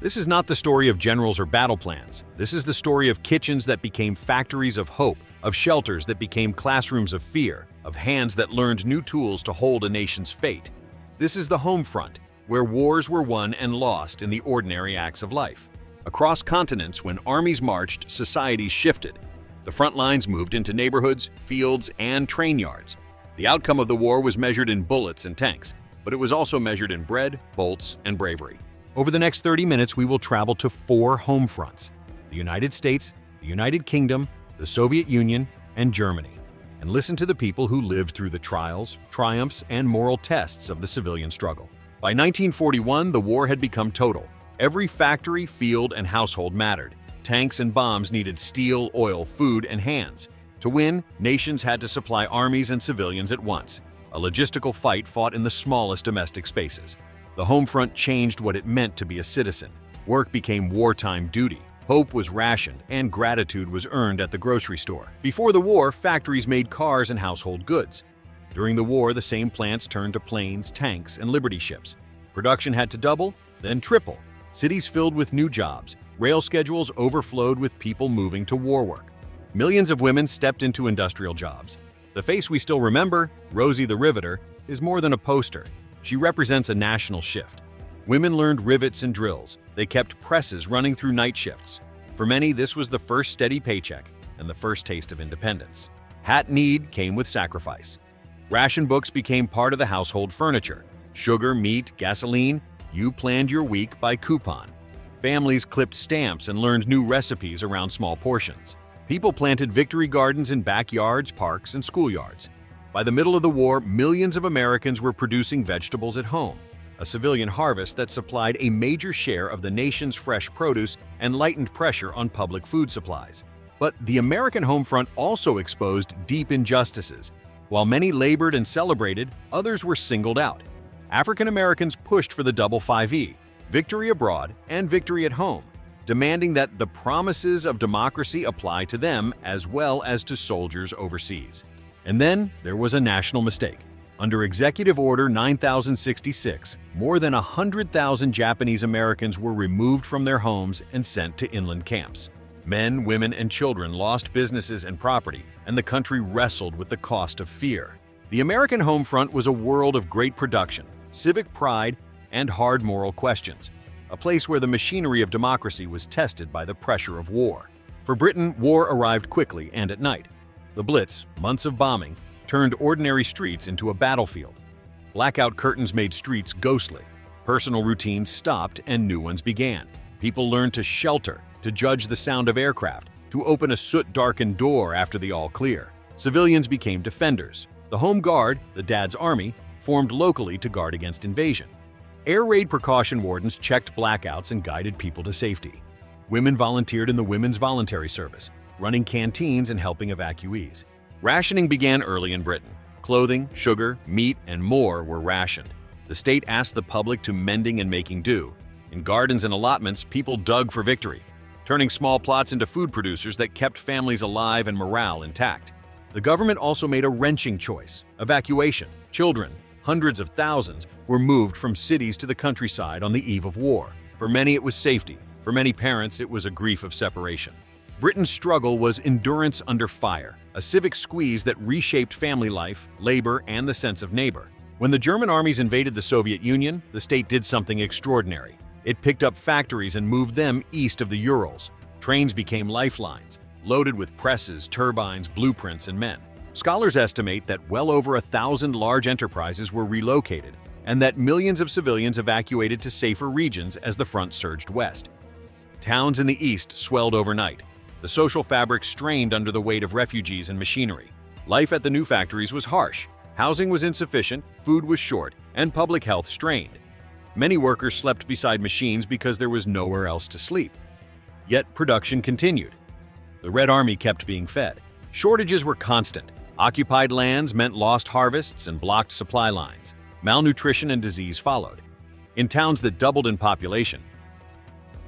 This is not the story of generals or battle plans. This is the story of kitchens that became factories of hope, of shelters that became classrooms of fear, of hands that learned new tools to hold a nation's fate. This is the Homefront, where wars were won and lost in the ordinary acts of life. Across continents, when armies marched, societies shifted. The front lines moved into neighborhoods, fields, and train yards. The outcome of the war was measured in bullets and tanks, but it was also measured in bread, bolts, and bravery. Over the next 30 minutes, we will travel to 4 home fronts: the United States, the United Kingdom, the Soviet Union, and Germany, and listen to the people who lived through the trials, triumphs, and moral tests of the civilian struggle. By 1941, the war had become total. Every factory, field, and household mattered. Tanks and bombs needed steel, oil, food, and hands. To win, nations had to supply armies and civilians at once. A logistical fight fought in the smallest domestic spaces. The home front changed what it meant to be a citizen. Work became wartime duty. Hope was rationed, and gratitude was earned at the grocery store. Before the war, factories made cars and household goods. During the war, the same plants turned to planes, tanks, and Liberty ships. Production had to double, then triple. Cities filled with new jobs. Rail schedules overflowed with people moving to war work. Millions of women stepped into industrial jobs. The face we still remember, Rosie the Riveter, is more than a poster. She represents a national shift. Women learned rivets and drills. They kept presses running through night shifts. For many, this was the first steady paycheck and the first taste of independence. Hat need came with sacrifice. Ration books became part of the household furniture. Sugar, meat, gasoline, you planned your week by coupon. Families clipped stamps and learned new recipes around small portions. People planted victory gardens in backyards, parks, and schoolyards. By the middle of the war, millions of Americans were producing vegetables at home, a civilian harvest that supplied a major share of the nation's fresh produce and lightened pressure on public food supplies. But the American home front also exposed deep injustices. While many labored and celebrated, others were singled out. African Americans pushed for the double 5E, victory abroad and victory at home, demanding that the promises of democracy apply to them as well as to soldiers overseas. And then there was a national mistake. Under Executive Order 9066, more than 100,000 Japanese Americans were removed from their homes and sent to inland camps. Men, women, and children lost businesses and property, and the country wrestled with the cost of fear. The American home front was a world of great production, civic pride, and hard moral questions, a place where the machinery of democracy was tested by the pressure of war. For Britain, war arrived quickly and at night. The Blitz, months of bombing, turned ordinary streets into a battlefield. Blackout curtains made streets ghostly. Personal routines stopped and new ones began. People learned to shelter, to judge the sound of aircraft, to open a soot-darkened door after the all clear. Civilians became defenders. The Home Guard, the Dad's Army, formed locally to guard against invasion. Air raid precaution wardens checked blackouts and guided people to safety. Women volunteered in the Women's Voluntary Service, running canteens and helping evacuees. Rationing began early in Britain. Clothing, sugar, meat, and more were rationed. The state asked the public to mending and making do. In gardens and allotments, people dug for victory, turning small plots into food producers that kept families alive and morale intact. The government also made a wrenching choice: evacuation. Children, hundreds of thousands, were moved from cities to the countryside on the eve of war. For many, it was safety. For many parents, it was a grief of separation. Britain's struggle was endurance under fire, a civic squeeze that reshaped family life, labor, and the sense of neighbor. When the German armies invaded the Soviet Union, the state did something extraordinary. It picked up factories and moved them east of the Urals. Trains became lifelines, loaded with presses, turbines, blueprints, and men. Scholars estimate that well over 1,000 large enterprises were relocated, and that millions of civilians evacuated to safer regions as the front surged west. Towns in the east swelled overnight. The social fabric strained under the weight of refugees and machinery. Life at the new factories was harsh. Housing was insufficient, food was short, and public health strained. Many workers slept beside machines because there was nowhere else to sleep. Yet production continued. The Red Army kept being fed. Shortages were constant. Occupied lands meant lost harvests and blocked supply lines. Malnutrition and disease followed. In towns that doubled in population,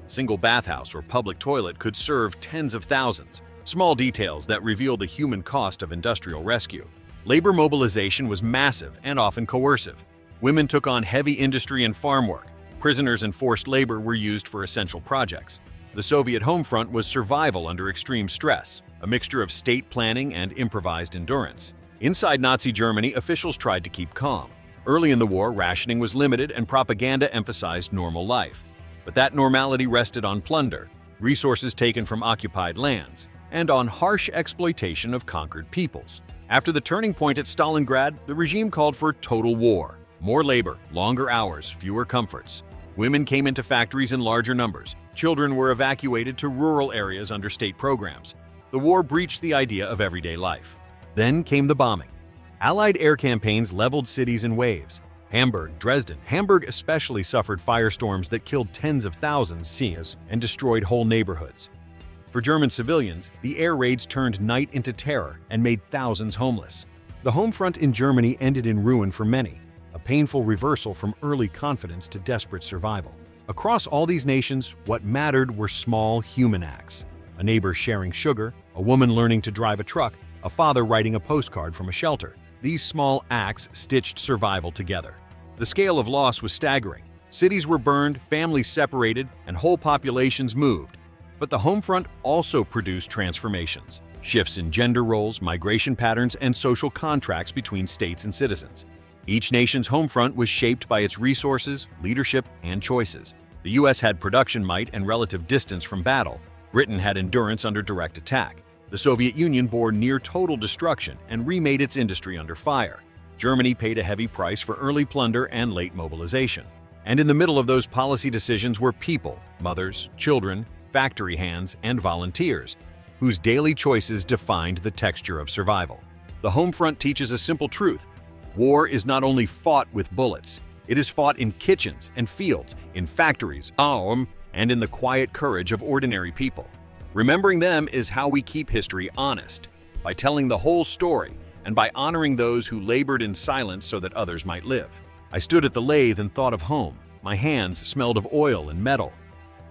a single bathhouse or public toilet could serve tens of thousands. Small details that reveal the human cost of industrial rescue. Labor mobilization was massive and often coercive. Women took on heavy industry and farm work. Prisoners and forced labor were used for essential projects. The Soviet Homefront was survival under extreme stress, a mixture of state planning and improvised endurance. Inside Nazi Germany, officials tried to keep calm. Early in the war, rationing was limited and propaganda emphasized normal life. But that normality rested on plunder, resources taken from occupied lands, and on harsh exploitation of conquered peoples. After the turning point at Stalingrad, the regime called for total war. More labor, longer hours, fewer comforts. Women came into factories in larger numbers. Children were evacuated to rural areas under state programs. The war breached the idea of everyday life. Then came the bombing. Allied air campaigns leveled cities in waves. Hamburg, Dresden, Hamburg especially suffered firestorms that killed tens of thousands and destroyed whole neighborhoods. For German civilians, the air raids turned night into terror and made thousands homeless. The Homefront in Germany ended in ruin for many, a painful reversal from early confidence to desperate survival. Across all these nations, what mattered were small human acts. A neighbor sharing sugar, a woman learning to drive a truck, a father writing a postcard from a shelter. These small acts stitched survival together. The scale of loss was staggering. Cities were burned, families separated, and whole populations moved. But the Homefront also produced transformations, shifts in gender roles, migration patterns, and social contracts between states and citizens. Each nation's Homefront was shaped by its resources, leadership, and choices. The US had production might and relative distance from battle. Britain had endurance under direct attack. The Soviet Union bore near-total destruction and remade its industry under fire. Germany paid a heavy price for early plunder and late mobilization. And in the middle of those policy decisions were people, mothers, children, factory hands, and volunteers, whose daily choices defined the texture of survival. The Homefront teaches a simple truth. War is not only fought with bullets, it is fought in kitchens and fields, in factories, and in the quiet courage of ordinary people. Remembering them is how we keep history honest, by telling the whole story and by honoring those who labored in silence so that others might live. I stood at the lathe and thought of home. My hands smelled of oil and metal.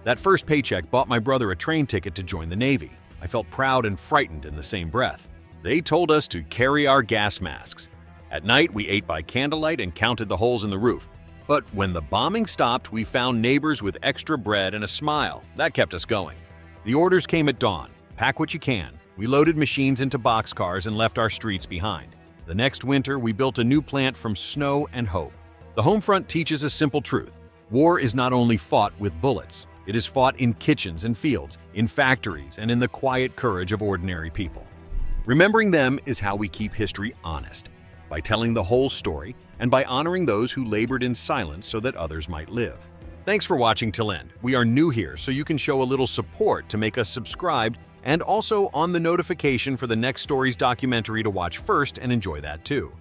That first paycheck bought my brother a train ticket to join the Navy. I felt proud and frightened in the same breath. They told us to carry our gas masks. At night, we ate by candlelight and counted the holes in the roof. But when the bombing stopped, we found neighbors with extra bread and a smile. That kept us going. The orders came at dawn. Pack what you can. We loaded machines into boxcars and left our streets behind. The next winter, we built a new plant from snow and hope. The Homefront teaches a simple truth. War is not only fought with bullets. It is fought in kitchens and fields, in factories, and in the quiet courage of ordinary people. Remembering them is how we keep history honest, by telling the whole story and by honoring those who labored in silence so that others might live. Thanks for watching till end. We are new here, so you can show a little support to make us subscribed and also on the notification for the next story's documentary to watch first and enjoy that too.